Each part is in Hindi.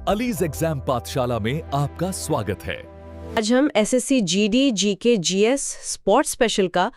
अलीज एग्जाम पाठशाला में आपका स्वागत है। आज हम SSC GD GK GS sports special का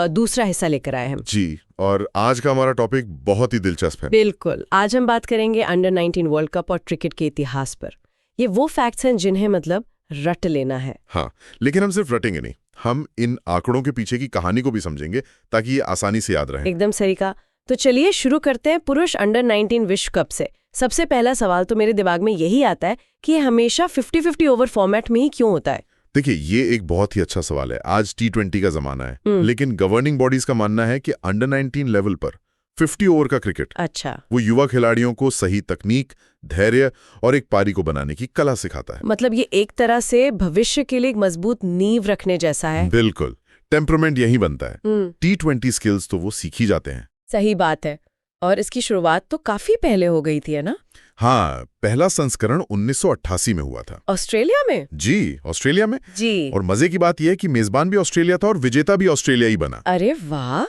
दूसरा हिस्सा लेकर आए हैं। जी, और आज का हमारा टॉपिक बहुत ही दिलचस्प है। बिल्कुल, आज हम बात करेंगे अंडर 19 वर्ल्ड कप और क्रिकेट के इतिहास पर। ये वो फैक्ट्स हैं जिन्हें मतलब रट लेना है। हाँ, लेकिन हम सिर्फ रटेंगे नहीं, हम इन आंकड़ों के पीछे की कहानी को भी समझेंगे ताकि ये आसानी से याद रहे। एकदम सही कहा। तो चलिए शुरू करते हैं पुरुष अंडर 19 विश्व कप से। सबसे पहला सवाल तो मेरे दिमाग में यही आता है कि ये हमेशा 50-50 ओवर फॉर्मेट में ही क्यों होता है। देखिए, ये एक बहुत ही अच्छा सवाल है। आज T20 का जमाना है, लेकिन गवर्निंग बॉडीज का मानना है कि अंडर 19 लेवल पर 50 ओवर का क्रिकेट अच्छा, वो युवा खिलाड़ियों को सही तकनीक, धैर्य और एक पारी को बनाने की कला सिखाता है। मतलब ये एक तरह से भविष्य के लिए एक मजबूत नींव रखने जैसा है। बिल्कुल, टेम्परामेंट यही बनता है। T20 स्किल्स तो वो सीखी जाते हैं। सही बात है। और इसकी शुरुआत तो काफी पहले हो गई थी, है ना? हाँ, पहला संस्करण 1988 में हुआ था। ऑस्ट्रेलिया में? जी, ऑस्ट्रेलिया में। जी। और मजे की बात यह है कि मेजबान भी ऑस्ट्रेलिया था और विजेता भी ऑस्ट्रेलिया ही बना। अरे वाह!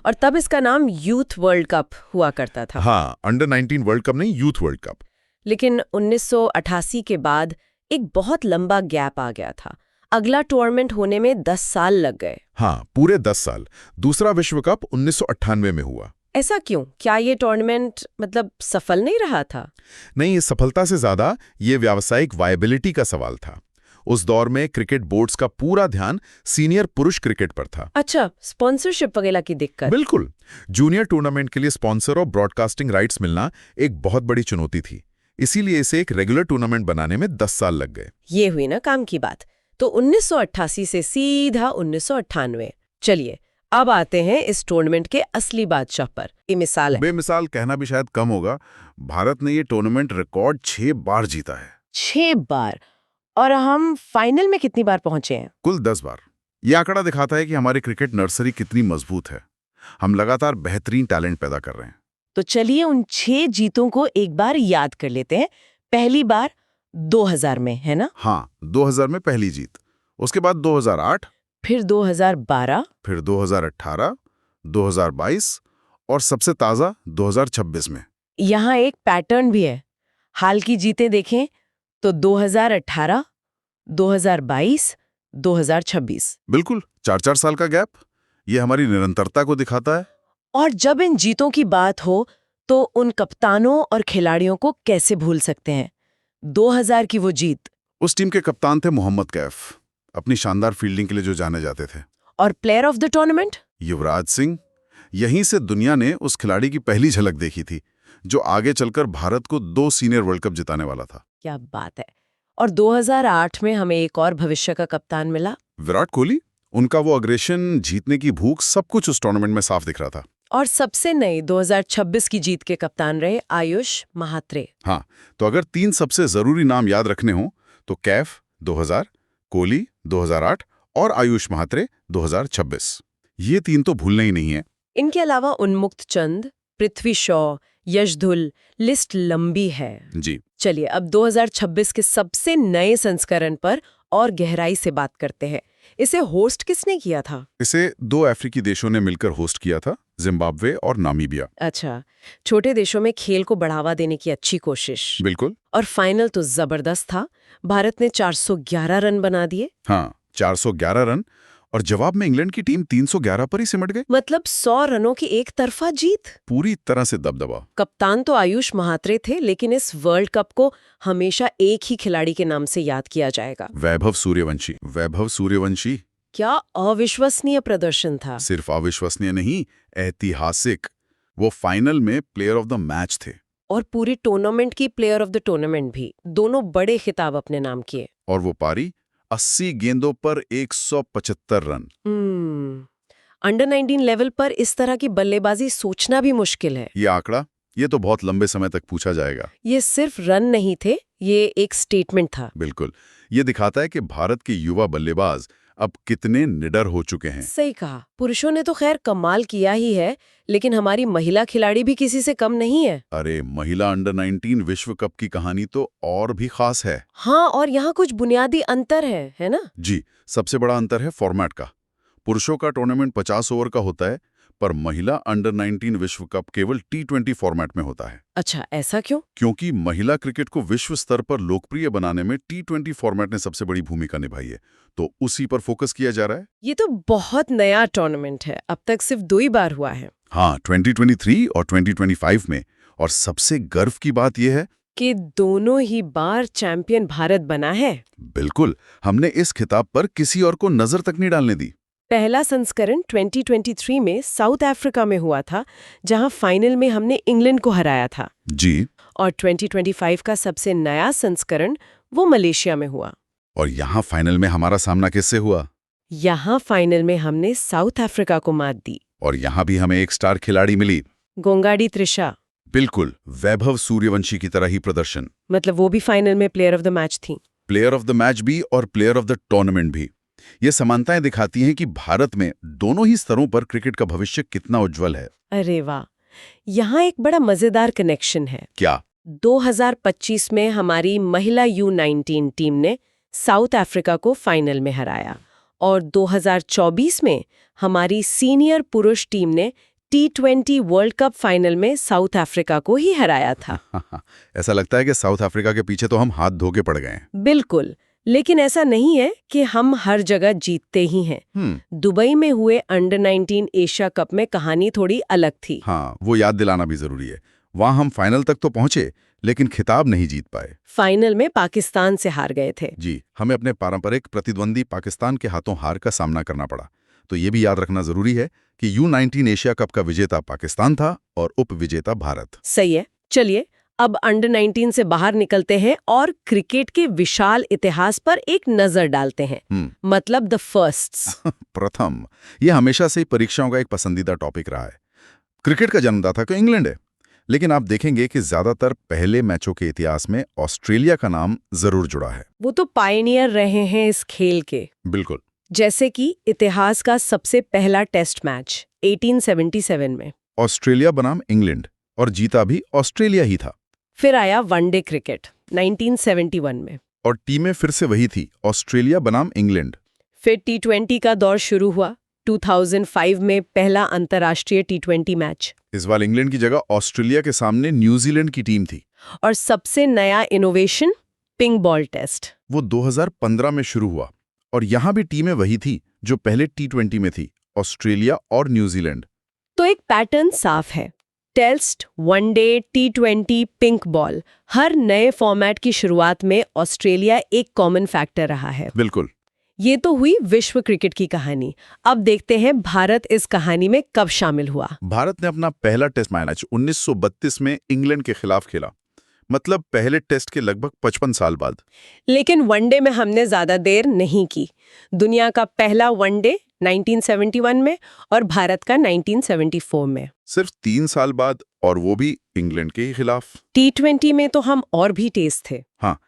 और तब इसका नाम यूथ वर्ल्ड कप हुआ करता था। हाँ, अंडर 19 वर्ल्ड कप नहीं, यूथ वर्ल्ड कप। लेकिन 1988 के बाद एक बहुत लंबा गैप आ गया था। अगला टूर्नामेंट होने में 10 साल लग गए। हाँ, पूरे 10 साल। दूसरा विश्व कप 1998 में हुआ। ऐसा क्यों? क्या ये टूर्नामेंट मतलब सफल नहीं रहा था? नहीं, इस सफलता से ज्यादा ये व्यावसायिक वायबिलिटी का सवाल था। उस दौर में क्रिकेट बोर्ड्स का पूरा ध्यान सीनियर पुरुष क्रिकेट पर था। अच्छा, स्पॉन्सरशिप वगैरह की दिक्कत? बिल्कुल। जूनियर टूर्नामेंट के लिए स्पॉन्सर और ब्रॉडकास्टिंग राइट्स मिलना एक बहुत बड़ी चुनौती थी। इसीलिए इसे एक रेगुलर टूर्नामेंट बनाने में 10 साल लग गए। ये हुई ना काम की बात। तो 1988 से सीधा 1998। चलिए अब आते हैं इस टूर्नामेंट के असली बादशाह पर। ये मिसाल है। बेमिसाल कहना भी शायद कम होगा। भारत ने ये टूर्नामेंट रिकॉर्ड 6 बार जीता है। 6 बार। और हम फाइनल में कितनी बार पहुंचे हैं? कुल 10 बार। ये आंकड़ा दिखाता है कि हमारी क्रिकेट नर्सरी कितनी मजबूत है। हम लगातार बेहतरीन टैलेंट पैदा कर रहे हैं। तो चलिए उन 6 जीतों को एक बार याद कर लेते हैं। पहली बार 2000 में, है ना? हाँ, 2000 में पहली जीत। उसके बाद 2008, फिर 2012, फिर 2018, 2022 और सबसे ताज़ा 2026 में। यहाँ एक पैटर्न भी है। हाल की जीतें देखें तो 2018, 2022, 2026। बिल्कुल, 4-4 साल का गैप। ये हमारी निरंतरता को दिखाता है। और जब इन जीतों की बात हो तो उन कप्तानों और खिलाड़ियों को कैसे भूल सकते हैं? 2000 की वो जीत। उस टीम के कप्तान थे मोहम्मद कैफ, अपनी शानदार फील्डिंग के लिए जो जाने जाते थे। और player of the tournament? Yuvraj Singh. यहीं से दुनिया ने उस खिलाड़ी की पहली झलक देखी थी, जो आगे चलकर भारत को 2 सीनियर वर्ल्ड कप जिताने वाला था। क्या बात है। और 2008 में हमें एक और भविष्य का कप्तान मिला, विराट कोहली। उनका वो अग्रेशन, जीतने की भूख, सब कुछ उस टूर्नामेंट में साफ दिख रहा था। और सबसे नई 2026 की जीत के कप्तान रहे आयुष महात्रे। हाँ, तो अगर 3 सबसे जरूरी नाम याद रखने हो तो कैफ 2000, कोहली 2008 और आयुष महात्रे 2026। ये 3 तो भूलना ही नहीं है। इनके अलावा उन्मुक्त चंद, पृथ्वी शॉ, यशधुल, लिस्ट लंबी है। जी। चलिए अब 2026 के सबसे नए संस्करण पर और गहराई से बात करते हैं। इसे होस्ट किसने किया था? इसे 2 अफ्रीकी देशों ने मिलकर होस्ट किया था, जिम्बाब्वे और नामीबिया। अच्छा, छोटे देशों में खेल को बढ़ावा देने की अच्छी कोशिश। बिल्कुल। और फाइनल तो जबरदस्त था। भारत ने 411 रन बना दिए। हाँ, 411 रन। और जवाब में इंग्लैंड की टीम 311 पर ही सिमट गई। मतलब 100 रनों की एक तरफा जीत। पूरी तरह से दबदबा। कप्तान तो आयुष महात्रे थे, लेकिन इस वर्ल्ड कप को हमेशा एक ही खिलाड़ी के नाम से याद किया जाएगा, वैभव सूर्यवंशी। वैभव सूर्यवंशी। क्या अविश्वसनीय प्रदर्शन था। सिर्फ अविश्वसनीय नहीं, ऐतिहासिक। वो फाइनल में प्लेयर ऑफ द मैच थे। और पूरी टूर्नामेंट की प्लेयर ऑफ द टूर्नामेंट भी। दोनों बड़े खिताब अपने नाम किए। और वो पारी 80 गेंदों पर 175 रन। अंडर 19 लेवल पर इस तरह की बल्लेबाजी सोचना भी मुश्किल है। ये आंकड़ा, ये तो बहुत लंबे समय तक पूछा जाएगा। ये सिर्फ रन नहीं थे, ये एक स्टेटमेंट था। बिल्कुल। ये दिखाता है कि भारत के युवा बल्लेबाज अब कितने निडर हो चुके हैं। सही कहा। पुरुषों ने तो खैर कमाल किया ही है, लेकिन हमारी महिला खिलाड़ी भी किसी से कम नहीं है। अरे, महिला अंडर 19 विश्व कप की कहानी तो और भी खास है। हाँ, और यहाँ कुछ बुनियादी अंतर है ना? जी, सबसे बड़ा अंतर है फॉर्मेट का। पुरुषों का टूर्नामेंट 50 ओवर का होता है, पर महिला अंडर 19 विश्व कप केवल T20 फॉर्मेट में होता है। अच्छा, ऐसा क्यों? क्योंकि महिला क्रिकेट को विश्व स्तर पर लोकप्रिय बनाने में T20 फॉर्मेट ने सबसे बड़ी भूमिका निभाई है, तो उसी पर फोकस किया जा रहा है। ये तो बहुत नया टूर्नामेंट है, अब तक सिर्फ 2 ही बार हुआ है। हाँ, 2023 और 2025 में। और सबसे गर्व की बात यह है कि दोनों ही बार चैंपियन भारत बना है। बिल्कुल, हमने इस खिताब पर किसी और को नजर तक नहीं डालने दी। पहला संस्करण 2023 में साउथ अफ्रीका में हुआ था, जहां फाइनल में हमने इंग्लैंड को हराया था। जी। और 2025 का सबसे नया संस्करण वो मलेशिया में हुआ। और यहाँ फाइनल में हमारा सामना किससे हुआ? यहाँ फाइनल में हमने साउथ अफ्रीका को मात दी। और यहाँ भी हमें एक स्टार खिलाड़ी मिली। गोंगाडी त्रिशा। बिल्कुल, वैभव सूर्यवंशी की तरह ही प्रदर्शन। मतलब वो भी फाइनल में प्लेयर ऑफ द मैच थी। प्लेयर ऑफ द मैच भी और प्लेयर ऑफ द टूर्नामेंट भी। ये समानताएं दिखाती हैं कि भारत में दोनों ही स्तरों पर क्रिकेट का भविष्य कितना उज्जवल है। अरे वाह, यहाँ एक बड़ा मजेदार कनेक्शन है। क्या? 2025 में हमारी महिला U19 टीम ने साउथ अफ्रीका को फाइनल में हराया और 2024 में हमारी सीनियर पुरुष टीम ने T20 वर्ल्ड कप फाइनल में साउथ अफ्रीका को ही हराया था। ऐसा लगता है कि साउथ अफ्रीका के पीछे तो हम हाथ धो के पड़ गए हैं। बिल्कुल, लेकिन ऐसा नहीं है कि हम हर जगह जीतते ही हैं। दुबई में हुए अंडर 19 एशिया कप में कहानी थोड़ी अलग थी। हाँ, वो याद दिलाना भी जरूरी है। वहाँ हम फाइनल तक तो पहुंचे, लेकिन खिताब नहीं जीत पाए। फाइनल में पाकिस्तान से हार गए थे। जी, हमें अपने पारंपरिक प्रतिद्वंदी पाकिस्तान के हाथों हार का सामना करना पड़ा। तो ये भी याद रखना जरूरी है कि U19 एशिया कप का विजेता पाकिस्तान था और उप विजेता भारत। सही है। चलिए अब अंडर 19 से बाहर निकलते हैं और क्रिकेट के विशाल इतिहास पर एक नजर डालते हैं। मतलब द फर्स्ट्स। प्रथम। ये हमेशा से ही परीक्षाओं का एक पसंदीदा टॉपिक रहा है। क्रिकेट का जन्मदाता तो इंग्लैंड है, लेकिन आप देखेंगे कि ज्यादातर पहले मैचों के इतिहास में ऑस्ट्रेलिया का नाम जरूर जुड़ा है। वो तो पायनियर रहे हैं इस खेल के। बिल्कुल। जैसे कि इतिहास का सबसे पहला टेस्ट मैच 1877 में ऑस्ट्रेलिया बनाम इंग्लैंड, और जीता भी ऑस्ट्रेलिया ही था। फिर आया वनडे क्रिकेट 1971 में, और टीमें फिर से वही थी, ऑस्ट्रेलिया बनाम इंग्लैंड। फिर T20 का दौर शुरू हुआ 2005 में, पहला अंतर्राष्ट्रीय T20 मैच। इस बार इंग्लैंड की जगह ऑस्ट्रेलिया के सामने न्यूजीलैंड की टीम थी। और सबसे नया इनोवेशन पिंक बॉल टेस्ट, वो 2015 में शुरू हुआ, और यहाँ भी टीमें वही थी जो पहले T20 में थी, ऑस्ट्रेलिया और न्यूजीलैंड। तो एक पैटर्न साफ है। Test, one day, T20, pink ball, हर नए फॉर्मेट की शुरुआत में ऑस्ट्रेलिया एक कॉमन फैक्टर रहा है। बिल्कुल। ये तो हुई विश्व क्रिकेट की कहानी। अब देखते हैं भारत इस कहानी में कब शामिल हुआ। भारत ने अपना पहला टेस्ट मैच 1932 में इंग्लैंड के खिलाफ खेला, मतलब पहले टेस्ट के लगभग 55 साल बाद। लेकिन वनडे में हमने ज्यादा देर नहीं की। दुनिया का पहला वनडे 1971 में और भारत का 1974 में। सिर्फ 3 साल बाद, और वो भी इंग्लैंड के ही खिलाफ। T20 में तो हम और भी तेज थे। हाँ,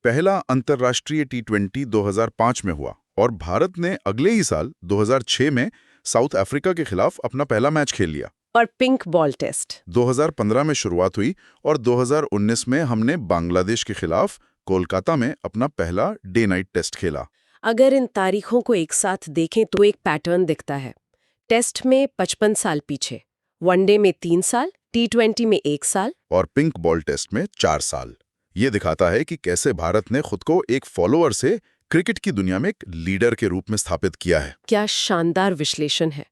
पहला अंतर्राष्ट्रीय T20 2005 में हुआ, और भारत ने अगले ही साल 2006 में साउथ अफ्रीका के खिलाफ अपना पहला मैच खेल लिया। और पिंक बॉल टेस्ट 2015 में शुरुआत हुई, और 2019 में हमने बांग्लादेश के खिलाफ कोलकाता में अपना पहला डे नाइट टेस्ट खेला। अगर इन तारीखों को एक साथ देखें तो एक पैटर्न दिखता है। टेस्ट में 55 साल पीछे, वनडे में 3 साल, T20 में 1 साल, और पिंक बॉल टेस्ट में 4 साल। ये दिखाता है कि कैसे भारत ने खुद को एक फॉलोअर से क्रिकेट की दुनिया में एक लीडर के रूप में स्थापित किया है। क्या शानदार विश्लेषण है।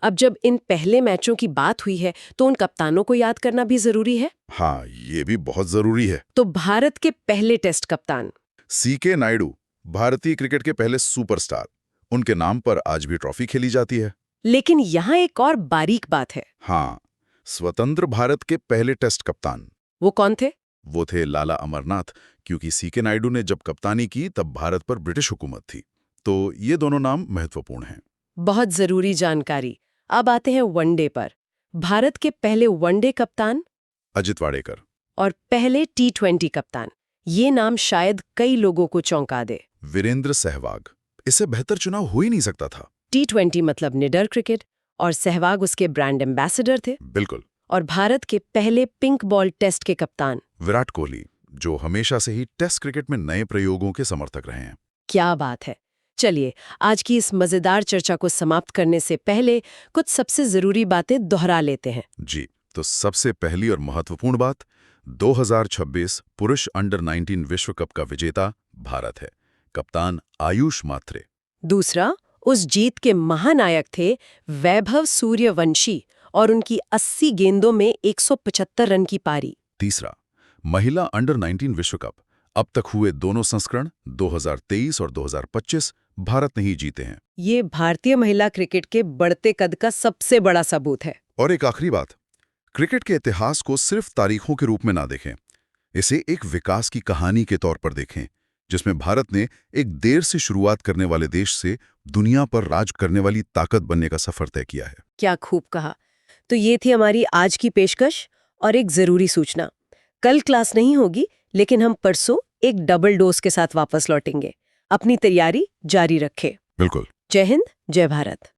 अब जब इन पहले मैचों की बात हुई है तो उन कप्तानों को याद करना भी जरूरी है। हाँ, ये भी बहुत जरूरी है। तो भारत के पहले टेस्ट कप्तान CK नायडू, भारतीय क्रिकेट के पहले सुपरस्टार। उनके नाम पर आज भी ट्रॉफी खेली जाती है। लेकिन यहाँ एक और बारीक बात है। हाँ, स्वतंत्र भारत के पहले टेस्ट कप्तान। वो कौन थे? वो थे लाला अमरनाथ, क्योंकि CK नायडू ने जब कप्तानी की तब भारत पर ब्रिटिश हुकूमत थी। तो ये दोनों नाम महत्वपूर्ण हैं। बहुत जरूरी जानकारी। अब आते हैं वनडे पर। भारत के पहले वनडे कप्तान अजित वाडेकर। और पहले T20 कप्तान, ये नाम शायद कई लोगों को चौंका दे। वीरेंद्र सहवाग। इससे बेहतर चुनाव हो ही नहीं सकता था। T20 मतलब निडर क्रिकेट, और सहवाग उसके ब्रांड एम्बेसडर थे। बिल्कुल। और भारत के पहले पिंक बॉल टेस्ट के कप्तान विराट कोहली, जो हमेशा से ही टेस्ट क्रिकेट में नए प्रयोगों के समर्थक रहे हैं। क्या बात है। चलिए, आज की इस मजेदार चर्चा को समाप्त करने से पहले कुछ सबसे जरूरी बातें दोहरा लेते हैं। जी, तो सबसे पहली और महत्वपूर्ण बात, 2026 पुरुष अंडर 19 विश्व कप का विजेता भारत है। कप्तान आयुष मात्रे। दूसरा, उस जीत के महानायक थे वैभव सूर्यवंशी और उनकी 80 गेंदों में 175 रन की पारी। तीसरा, महिला अंडर 19 विश्व कप अब तक हुए दोनों संस्करण 2023 और 2025 भारत ने ही जीते हैं। ये भारतीय महिला क्रिकेट के बढ़ते कद का सबसे बड़ा सबूत है। और एक आखिरी बात, क्रिकेट के इतिहास को सिर्फ तारीखों के रूप में ना देखें, इसे एक विकास की कहानी के तौर पर देखें, जिसमें भारत ने एक देर से शुरुआत करने वाले देश से दुनिया पर राज करने वाली ताकत बनने का सफर तय किया है। क्या खूब कहा। तो ये थी हमारी आज की पेशकश और एक जरूरी सूचना। कल क्लास नहीं होगी, लेकिन हम परसों एक डबल डोज के साथ वापस लौटेंगे। अपनी तैयारी जारी रखें। बिल्कुल। जय हिंद, जय भारत।